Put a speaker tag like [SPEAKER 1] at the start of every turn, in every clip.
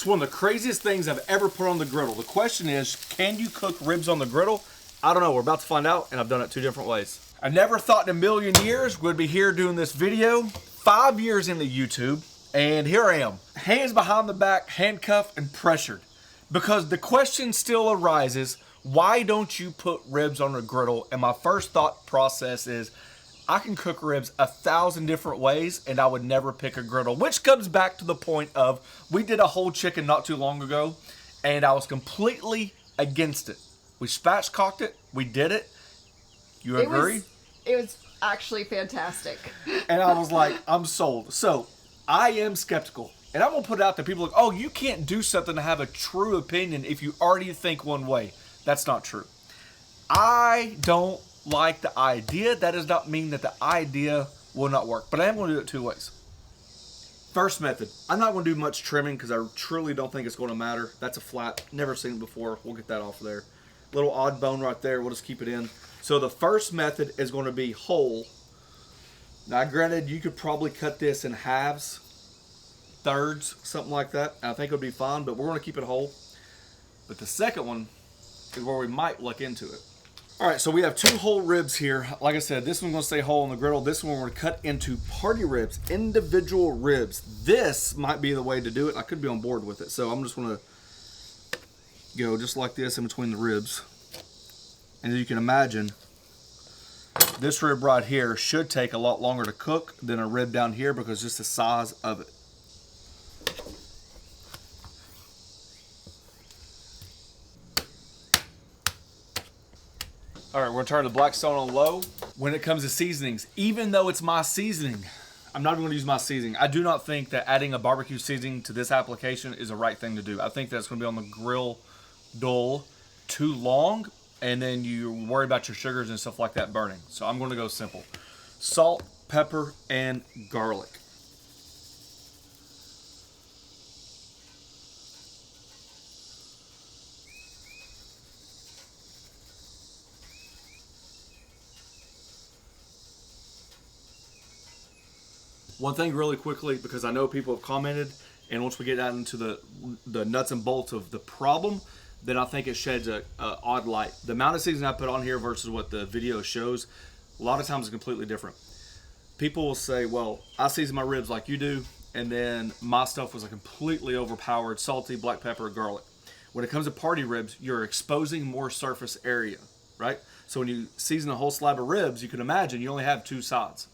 [SPEAKER 1] It's one of the craziest things I've ever put on the griddle. The question is, can you cook ribs on the griddle? I don't know. We're about to find out, and I've done it 2 different ways. I never thought in a million years we'd be here doing this video. 5 years into YouTube, and here I am. Hands behind the back, handcuffed and pressured. Because the question still arises, why don't you put ribs on the griddle? And my first thought process is, I can cook ribs 1,000 different ways and I would never pick a griddle, which comes back to the point of, we did a whole chicken not too long ago and I was completely against it. We spatchcocked it, we did it. You agree?
[SPEAKER 2] It was actually fantastic.
[SPEAKER 1] And I was like, I'm sold. So I am skeptical. And I'm going to put it out there. People are like, oh, you can't do something to have a true opinion if you already think one way. That's not true. I don't like the idea. That does not mean that the idea will not work. But I am going to do it 2 ways. First method. I'm not going to do much trimming because I truly don't think it's going to matter. That's a flat. Never seen it before. We'll get that off there. Little odd bone right there. We'll just keep it in. So the first method is going to be whole. Now, granted, you could probably cut this in halves, thirds, something like that. I think it would be fine, but we're going to keep it whole. But the second one is where we might look into it. All right, so we have 2 whole ribs here. Like I said, this one's going to stay whole on the griddle. This one we're going to cut into party ribs, individual ribs. This might be the way to do it. I could be on board with it. So I'm just going to go just like this in between the ribs. And as you can imagine, this rib right here should take a lot longer to cook than a rib down here because just the size of it. All right, we're gonna turn the Blackstone on low. When it comes to seasonings, even though it's my seasoning, I'm not even gonna use my seasoning. I do not think that adding a barbecue seasoning to this application is the right thing to do. I think that's gonna be on the grill dull too long, and then you worry about your sugars and stuff like that burning. So I'm gonna go simple. Salt, pepper, and garlic. One thing really quickly, because I know people have commented, and once we get out into the nuts and bolts of the problem, then I think it sheds a odd light. The amount of seasoning I put on here versus what the video shows, a lot of times is completely different. People will say, well, I season my ribs like you do, and then my stuff was a completely overpowered salty black pepper garlic. When it comes to party ribs, you're exposing more surface area, right? So when you season a whole slab of ribs, you can imagine you only have 2 sides,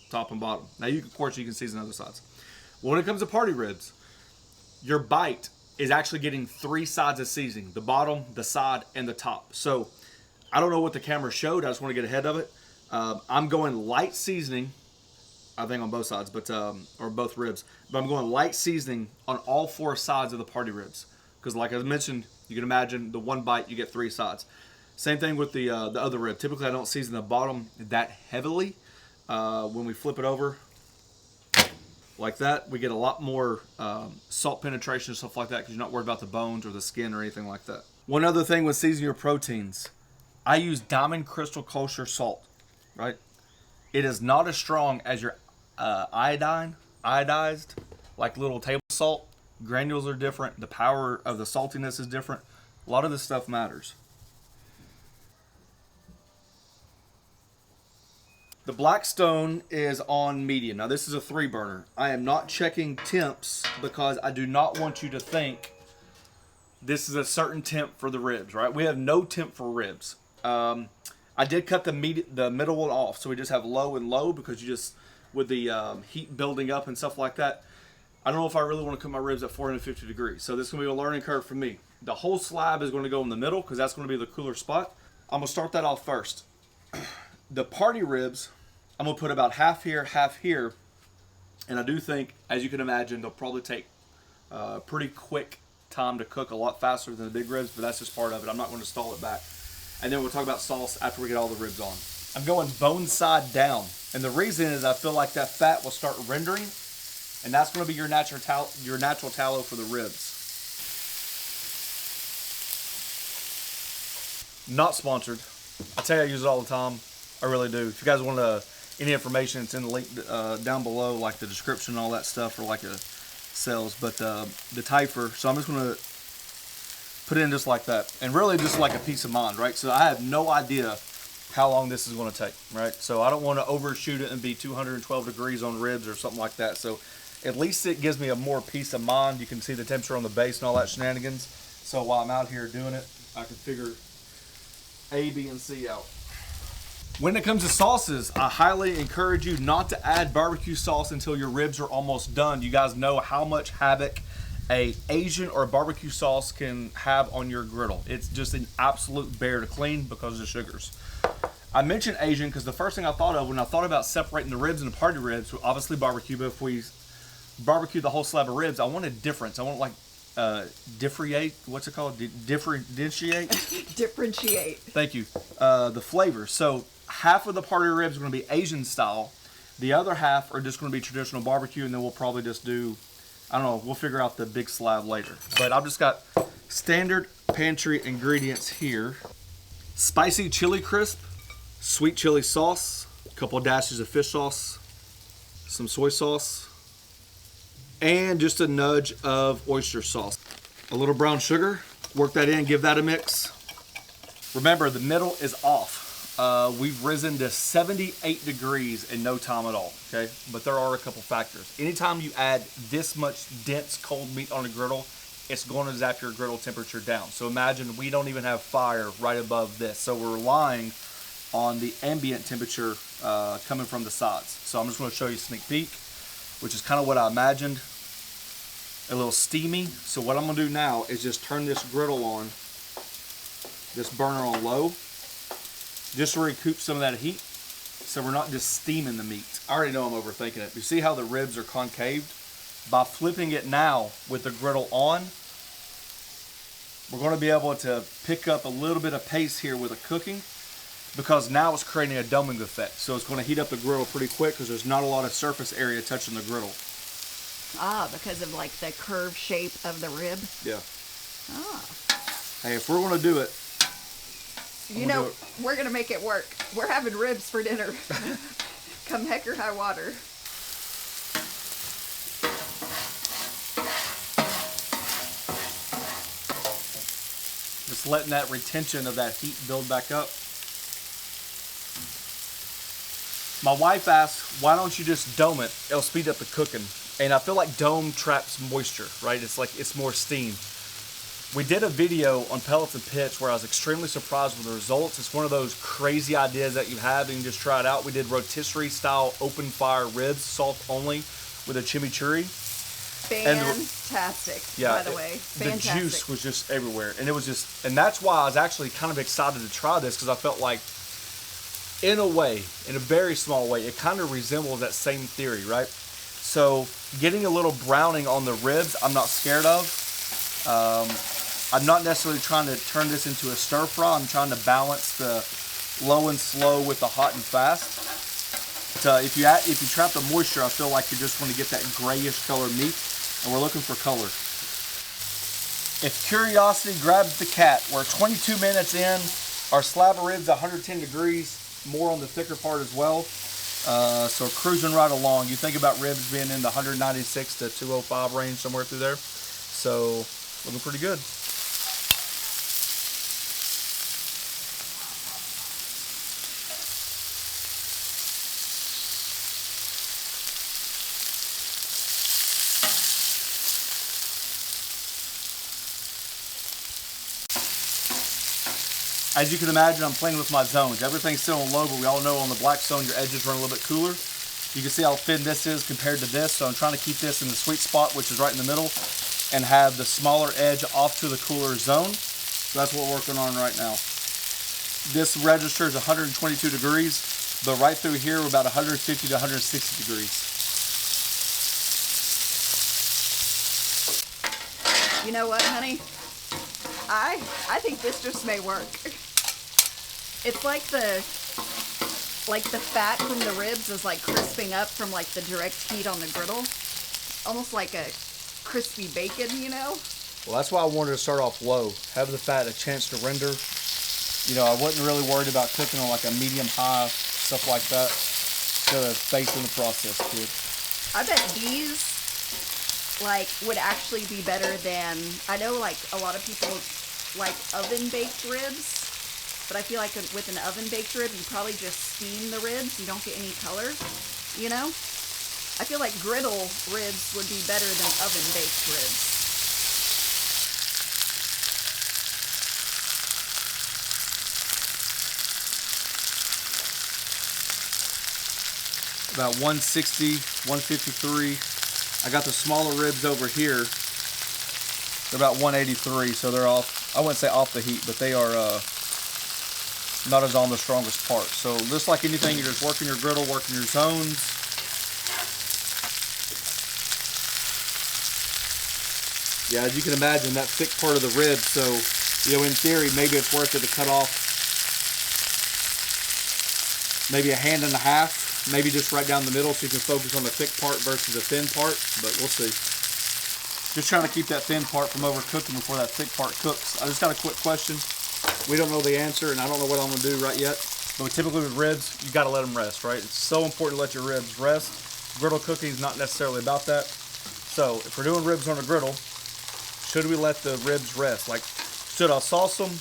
[SPEAKER 1] top and bottom. Now, of course, you can season other sides. When it comes to party ribs, your bite is actually getting 3 sides of seasoning: the bottom, the side, and the top. So I don't know what the camera showed. I just want to get ahead of it. I'm going light seasoning, I think on both sides, but or both ribs. But I'm going light seasoning on all 4 sides of the party ribs. Because like I mentioned, you can imagine the one bite, you get 3 sides. Same thing with the other rib. Typically, I don't season the bottom that heavily. When we flip it over like that, we get a lot more salt penetration and stuff like that because you're not worried about the bones or the skin or anything like that. One other thing with seasoning your proteins, I use Diamond Crystal Kosher salt, right? It is not as strong as your iodized, like little table salt. Granules are different. The power of the saltiness is different. A lot of this stuff matters. The Blackstone is on medium. Now this is a 3 burner. I am not checking temps because I do not want you to think this is a certain temp for the ribs, right? We have no temp for ribs. I did cut the middle one off, so we just have low and low because you just, with the heat building up and stuff like that, I don't know if I really want to cook my ribs at 450 degrees. So this is going to be a learning curve for me. The whole slab is going to go in the middle because that's going to be the cooler spot. I'm going to start that off first. The party ribs, I'm going to put about half here, and I do think, as you can imagine, they'll probably take a pretty quick time to cook, a lot faster than the big ribs, but that's just part of it. I'm not going to stall it back. And then we'll talk about sauce after we get all the ribs on. I'm going bone side down, and the reason is I feel like that fat will start rendering, and that's going to be your natural tallow for the ribs. Not sponsored. I tell you, I use it all the time. I really do. If you guys want any information, it's in the link down below, like the description and all that stuff, or like sells, but the Typher. So I'm just gonna put it in just like that, and really just like a peace of mind, right? So I have no idea how long this is going to take, right? So I don't want to overshoot it and be 212 degrees on ribs or something like that. So at least it gives me a more peace of mind. You can see the temperature on the base and all that shenanigans. So while I'm out here doing it, I can figure A, B, and C out. When it comes to sauces, I highly encourage you not to add barbecue sauce until your ribs are almost done. You guys know how much havoc a Asian or barbecue sauce can have on your griddle. It's just an absolute bear to clean because of the sugars. I mentioned Asian because the first thing I thought of when I thought about separating the ribs into party ribs, obviously barbecue, but if we barbecue the whole slab of ribs, I want a difference. I want like differentiate. What's it called? Differentiate.
[SPEAKER 2] Differentiate.
[SPEAKER 1] Thank you. The flavors. So half of the party ribs are going to be Asian style. The other half are just going to be traditional barbecue, and then we'll probably just do, I don't know, we'll figure out the big slab later. But I've just got standard pantry ingredients here. Spicy chili crisp, sweet chili sauce, a couple of dashes of fish sauce, some soy sauce, and just a nudge of oyster sauce. A little brown sugar, work that in, give that a mix. Remember, the middle is off. We've risen to 78 degrees in no time at all, okay? But there are a couple factors. Anytime you add this much dense cold meat on a griddle, it's going to zap your griddle temperature down. So imagine we don't even have fire right above this. So we're relying on the ambient temperature coming from the sides. So I'm just going to show you a sneak peek, which is kind of what I imagined. A little steamy. So what I'm going to do now is just turn this griddle on, this burner on low, just to recoup some of that heat, so we're not just steaming the meat. I already know I'm overthinking it. You see how the ribs are concaved? By flipping it now with the griddle on, we're going to be able to pick up a little bit of pace here with the cooking, because now it's creating a doming effect. So it's going to heat up the griddle pretty quick because there's not a lot of surface area touching the griddle.
[SPEAKER 2] Ah, because of like the curved shape of the rib?
[SPEAKER 1] Yeah.
[SPEAKER 2] Ah.
[SPEAKER 1] Hey, if we're going to do it,
[SPEAKER 2] you know, we're going to make it work. We're having ribs for dinner. Come heck or high water.
[SPEAKER 1] Just letting that retention of that heat build back up. My wife asked, why don't you just dome it? It'll speed up the cooking. And I feel like dome traps moisture, right? It's like it's more steam. We did a video on pellets and pitch where I was extremely surprised with the results. It's one of those crazy ideas that you have and you just try it out. We did rotisserie style open fire ribs, salt only, with a chimichurri.
[SPEAKER 2] Fantastic, by the way. Fantastic.
[SPEAKER 1] The juice was just everywhere. And it was just, and that's why I was actually kind of excited to try this, because I felt like, in a way, in a very small way, it kind of resembles that same theory, right? So getting a little browning on the ribs, I'm not scared of. I'm not necessarily trying to turn this into a stir fry. I'm trying to balance the low and slow with the hot and fast. So if you trap the moisture, I feel like you're just going to get that grayish color meat, and we're looking for color. If curiosity grabs the cat, we're 22 minutes in. Our slab of ribs 110 degrees, more on the thicker part as well. So cruising right along. You think about ribs being in the 196 to 205 range, somewhere through there. So looking pretty good. As you can imagine, I'm playing with my zones. Everything's still on low, but we all know on the Blackstone, your edges run a little bit cooler. You can see how thin this is compared to this, so I'm trying to keep this in the sweet spot, which is right in the middle, and have the smaller edge off to the cooler zone. So that's what we're working on right now. This registers 122 degrees, but right through here, we're about 150 to 160 degrees.
[SPEAKER 2] You know what, honey? I think this just may work. It's like the fat from the ribs is like crisping up from like the direct heat on the griddle. Almost like a crispy bacon, you know?
[SPEAKER 1] Well, that's why I wanted to start off low. Have the fat a chance to render. You know, I wasn't really worried about cooking on like a medium-high, stuff like that. Instead of facing the process, kid.
[SPEAKER 2] I bet these like would actually be better than, I know like a lot of people like oven baked ribs, but I feel like with an oven baked rib, you probably just steam the ribs. You don't get any color, you know? I feel like griddle ribs would be better than oven baked ribs.
[SPEAKER 1] About 160, 153. I got the smaller ribs over here. They're about 183, so they're off. I wouldn't say off the heat, but they are not as on the strongest part. So just like anything, you're just working your griddle, working your zones. Yeah, as you can imagine, that thick part of the rib. So, you know, in theory, maybe it's worth it to cut off maybe a hand and a half, maybe just right down the middle, so you can focus on the thick part versus the thin part. But we'll see. Just trying to keep that thin part from overcooking before that thick part cooks. I just got a quick question. We don't know the answer, and I don't know what I'm going to do right yet. But typically with ribs, you got to let them rest, right? It's so important to let your ribs rest. Griddle cooking is not necessarily about that. So if we're doing ribs on a griddle, should we let the ribs rest? Like, should I sauce them,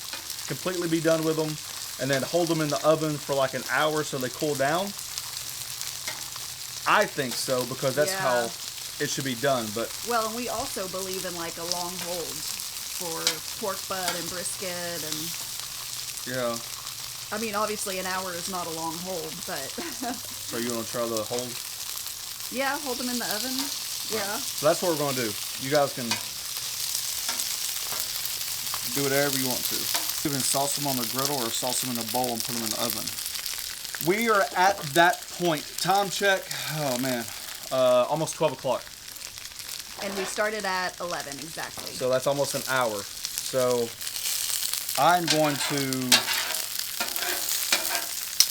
[SPEAKER 1] completely be done with them, and then hold them in the oven for like an hour so they cool down? I think so, because that's how it should be done. But
[SPEAKER 2] well, and we also believe in like a long hold for pork butt and brisket, and
[SPEAKER 1] yeah.
[SPEAKER 2] I mean, obviously an hour is not a long hold, but
[SPEAKER 1] So you want to try the hold?
[SPEAKER 2] Yeah, hold them in the oven. Yeah.
[SPEAKER 1] So that's what we're going to do. You guys can do whatever you want to. You can sauce them on the griddle or sauce them in a bowl and put them in the oven. We are at that point. Time check. Oh man, almost 12 o'clock.
[SPEAKER 2] And we started at 11 exactly.
[SPEAKER 1] So that's almost an hour. So I'm going to,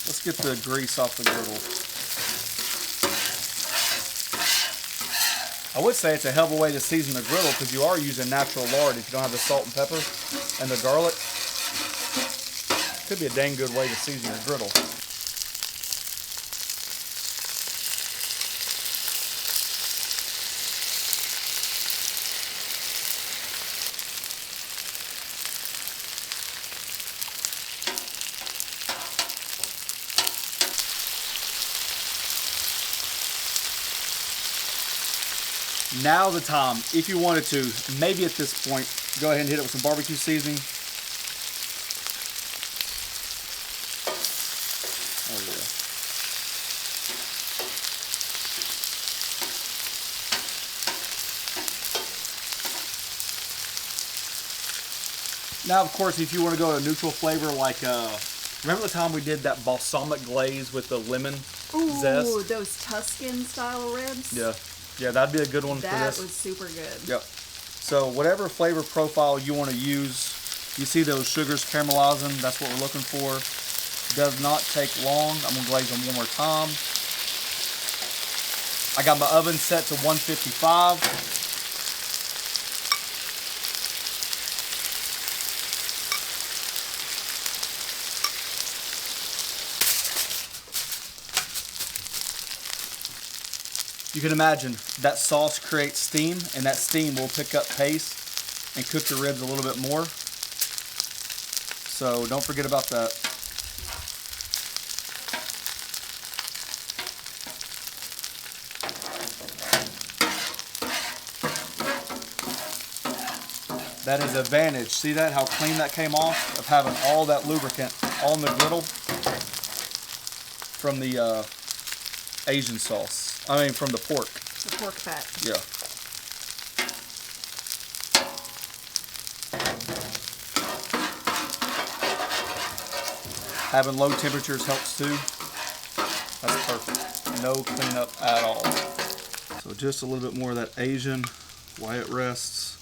[SPEAKER 1] let's get the grease off the griddle. I would say it's a hell of a way to season the griddle, because you are using natural lard if you don't have the salt and pepper and the garlic. Could be a dang good way to season your griddle. Now the time, if you wanted to, maybe at this point, go ahead and hit it with some barbecue seasoning. Oh yeah. Now, of course, if you want to go to a neutral flavor, like, remember the time we did that balsamic glaze with the lemon zest?
[SPEAKER 2] Ooh, those Tuscan style ribs?
[SPEAKER 1] Yeah. Yeah, that'd be a good one for this.
[SPEAKER 2] That was super good.
[SPEAKER 1] Yep. So whatever flavor profile you want to use, you see those sugars caramelizing, that's what we're looking for. Does not take long. I'm going to glaze them one more time. I got my oven set to 155. You can imagine that sauce creates steam, and that steam will pick up pace and cook your ribs a little bit more. So don't forget about that. That is advantage. See that, how clean that came off, of having all that lubricant on the griddle from the Asian sauce. I mean, from the pork.
[SPEAKER 2] The pork fat.
[SPEAKER 1] Yeah. Having low temperatures helps too. That's perfect. No cleanup at all. So just a little bit more of that Asian while it rests.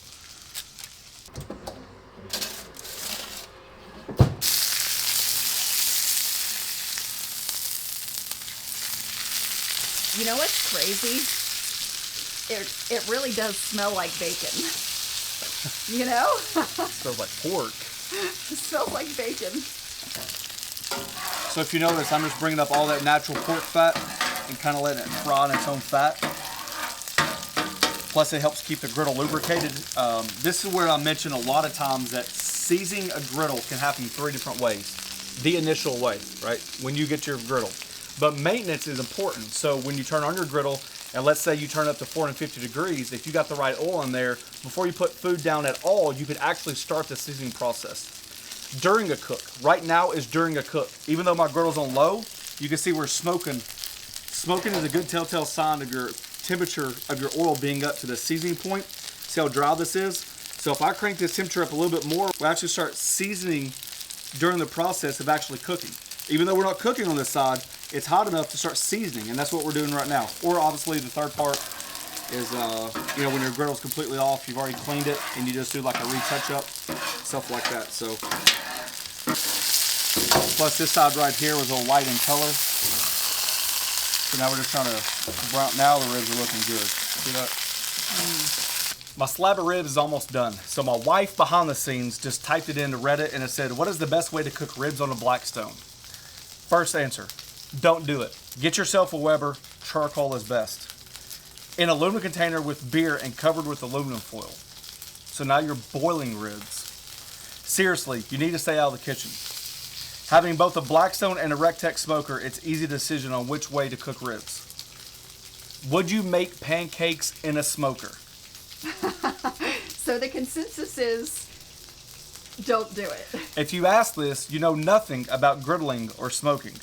[SPEAKER 2] You know what's crazy? It really does smell like bacon. You know?
[SPEAKER 1] It smells like pork.
[SPEAKER 2] It smells like bacon.
[SPEAKER 1] So if you notice, I'm just bringing up all that natural pork fat and kind of letting it fry in its own fat. Plus, it helps keep the griddle lubricated. This is where I mention a lot of times that seasoning a griddle can happen 3 different ways. The initial way, right, when you get your griddle. But maintenance is important. So when you turn on your griddle, and let's say you turn up to 450 degrees, if you got the right oil in there, before you put food down at all, you could actually start the seasoning process. During a cook, right now is during a cook. Even though my griddle's on low, you can see we're smoking. Smoking is a good telltale sign of your temperature of your oil being up to the seasoning point. See how dry this is? So if I crank this temperature up a little bit more, we'll actually start seasoning during the process of actually cooking. Even though we're not cooking on this side, it's hot enough to start seasoning, and that's what we're doing right now. Or obviously the third part is, you know, when your griddle's completely off, you've already cleaned it, and you just do like a retouch up, stuff like that. So, plus this side right here was all white in color. So now we're just trying to brown. Now the ribs are looking good. See that? My slab of ribs is almost done. So my wife behind the scenes just typed it into Reddit and it said, what is the best way to cook ribs on a Blackstone? First answer, don't do it. Get yourself a Weber, charcoal is best. In an aluminum container with beer and covered with aluminum foil. So now you're boiling ribs. Seriously, you need to stay out of the kitchen. Having both a Blackstone and a Recteq smoker, it's easy decision on which way to cook ribs. Would you make pancakes in a smoker?
[SPEAKER 2] So the consensus is, don't do it.
[SPEAKER 1] If you ask this, you know nothing about griddling or smoking.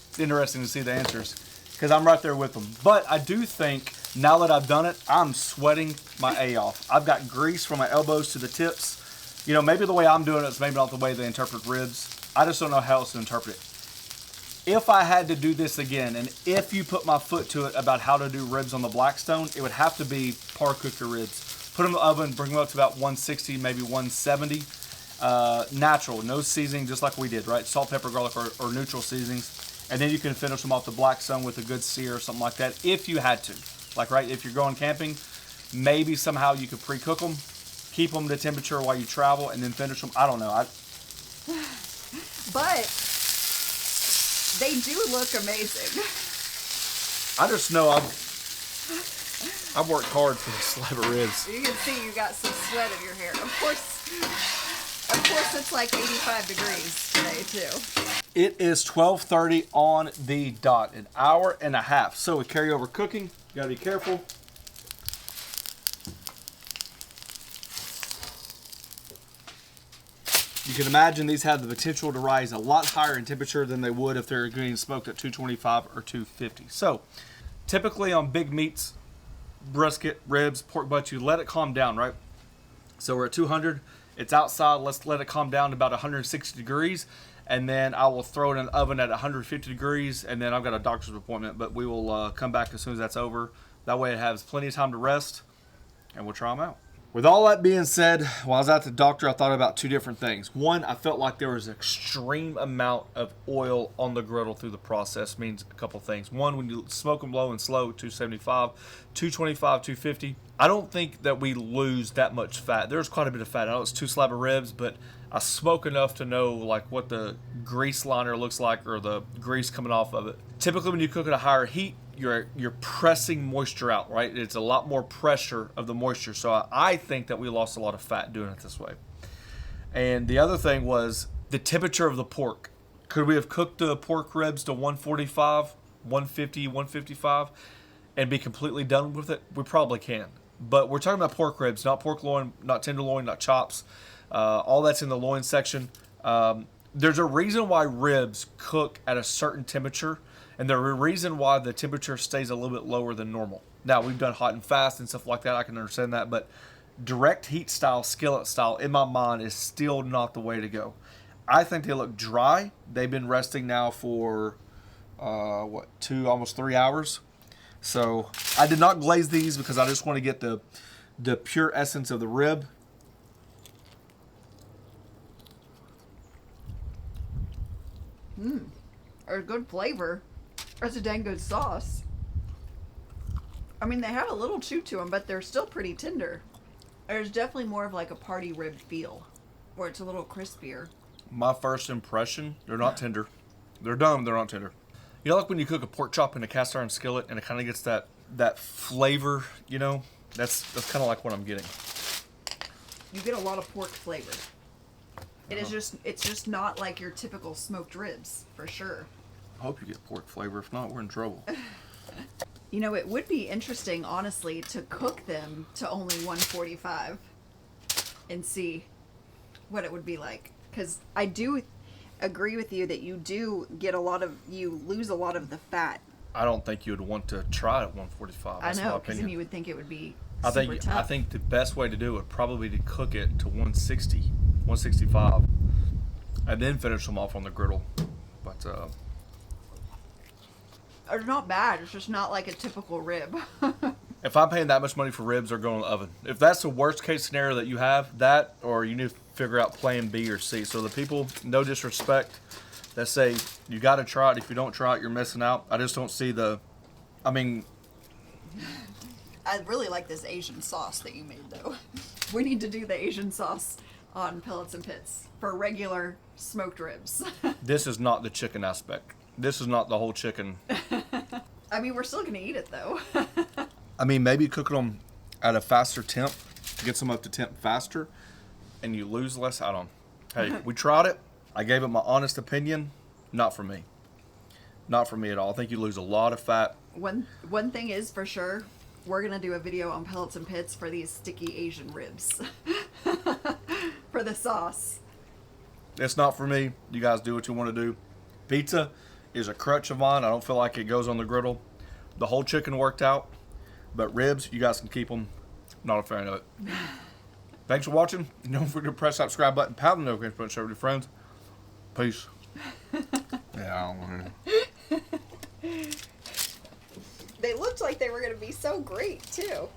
[SPEAKER 1] It's interesting to see the answers, because I'm right there with them. But I do think, now that I've done it, I'm sweating my A off. I've got grease from my elbows to the tips. You know, maybe the way I'm doing it is maybe not the way they interpret ribs. I just don't know how else to interpret it. If I had to do this again, and if you put my foot to it about how to do ribs on the Blackstone, it would have to be par cook your ribs. Put them in the oven, bring them up to about 160, maybe 170. Natural, no seasoning, just like we did, right? Salt, pepper, garlic, or neutral seasonings. And then you can finish them off the Blackstone with a good sear or something like that, if you had to. Like, right, if you're going camping, maybe somehow you could pre-cook them, keep them to temperature while you travel, and then finish them. I don't know.
[SPEAKER 2] But they do look amazing.
[SPEAKER 1] I just know I've worked hard for this slab of ribs.
[SPEAKER 2] You can see you got some sweat in your hair. Of course, it's like 85 degrees today too.
[SPEAKER 1] It is 12:30 on the dot, an hour and a half. So with carryover cooking, you gotta be careful. You can imagine these have the potential to rise a lot higher in temperature than they would if they're getting smoked at 225 or 250. So typically on big meats, brisket, ribs, pork butt, you let it calm down, right? So we're at 200, it's outside, let's let it calm down to about 160 degrees, and then I will throw it in the oven at 150 degrees, and then I've got a doctor's appointment, but we will come back as soon as that's over. That way it has plenty of time to rest, and we'll try them out. With all that being said, while I was at the doctor, I thought about two different things. One, I felt like there was an extreme amount of oil on the griddle through the process. Means a couple things. One, when you smoke them low and slow, 275, 225, 250, I don't think that we lose that much fat. There's quite a bit of fat. I know it's 2 slab of ribs, but I smoke enough to know like what the grease liner looks like or the grease coming off of it. Typically when you cook at a higher heat, you're pressing moisture out, right? It's a lot more pressure of the moisture. So I think that we lost a lot of fat doing it this way. And the other thing was the temperature of the pork. Could we have cooked the pork ribs to 145, 150, 155 and be completely done with it? We probably can. But we're talking about pork ribs, not pork loin, not tenderloin, not chops. All that's in the loin section. There's a reason why ribs cook at a certain temperature. And there's a reason why the temperature stays a little bit lower than normal. Now, we've done hot and fast and stuff like that. I can understand that. But direct heat style, skillet style, in my mind, is still not the way to go. I think they look dry. They've been resting now for, almost 3 hours. So I did not glaze these because I just want to get the pure essence of the rib.
[SPEAKER 2] Or good flavor. That's a dang good sauce. I mean, they have a little chew to them, but they're still pretty tender. There's definitely more of like a party rib feel, where it's a little crispier.
[SPEAKER 1] My first impression, they're not tender. They're dumb, they're not tender. You know, like when you cook a pork chop in a cast iron skillet and it kind of gets that flavor, you know? That's kind of like what I'm getting.
[SPEAKER 2] You get a lot of pork flavor. It's just not like your typical smoked ribs, for sure.
[SPEAKER 1] I hope you get pork flavor. If not, we're in trouble.
[SPEAKER 2] You know, it would be interesting, honestly, to cook them to only 145 and see what it would be like. Because I do agree with you that you lose a lot of the fat.
[SPEAKER 1] I don't think you would want to try it at 145.
[SPEAKER 2] I
[SPEAKER 1] That's
[SPEAKER 2] know,
[SPEAKER 1] my
[SPEAKER 2] because then
[SPEAKER 1] opinion.
[SPEAKER 2] you would think it would be
[SPEAKER 1] I
[SPEAKER 2] super tough.
[SPEAKER 1] I think the best way to do it would probably be to cook it to 160, 165, and then finish them off on the griddle. But
[SPEAKER 2] They're not bad. It's just not like a typical rib.
[SPEAKER 1] if I'm paying that much money for ribs, they're going in the oven. If that's the worst case scenario that you have, that or you need to figure out plan B or C. So the people, no disrespect, that say you got to try it. If you don't try it, you're missing out. I just don't see the. I mean,
[SPEAKER 2] I really like this Asian sauce that you made, though. We need to do the Asian sauce on Pellets and Pits for regular smoked ribs.
[SPEAKER 1] this is not the chicken aspect. This is not the whole chicken.
[SPEAKER 2] I mean, we're still going to eat it, though.
[SPEAKER 1] I mean, maybe cooking them at a faster temp, gets them up to temp faster, and you lose less out on. Hey, we tried it. I gave it my honest opinion. Not for me. Not for me at all. I think you lose a lot of fat.
[SPEAKER 2] One thing is for sure, we're going to do a video on Pellets and Pits for these sticky Asian ribs. For the sauce.
[SPEAKER 1] It's not for me. You guys do what you want to do. Pizza is a crutch of mine. I don't feel like it goes on the griddle. The whole chicken worked out. But ribs, you guys can keep them. Not a fan of it. Thanks for watching. Don't forget to press that subscribe button. Pound the notification button. Share with your friends. Peace. Yeah, I don't want to.
[SPEAKER 2] They looked like they were going to be so great, too.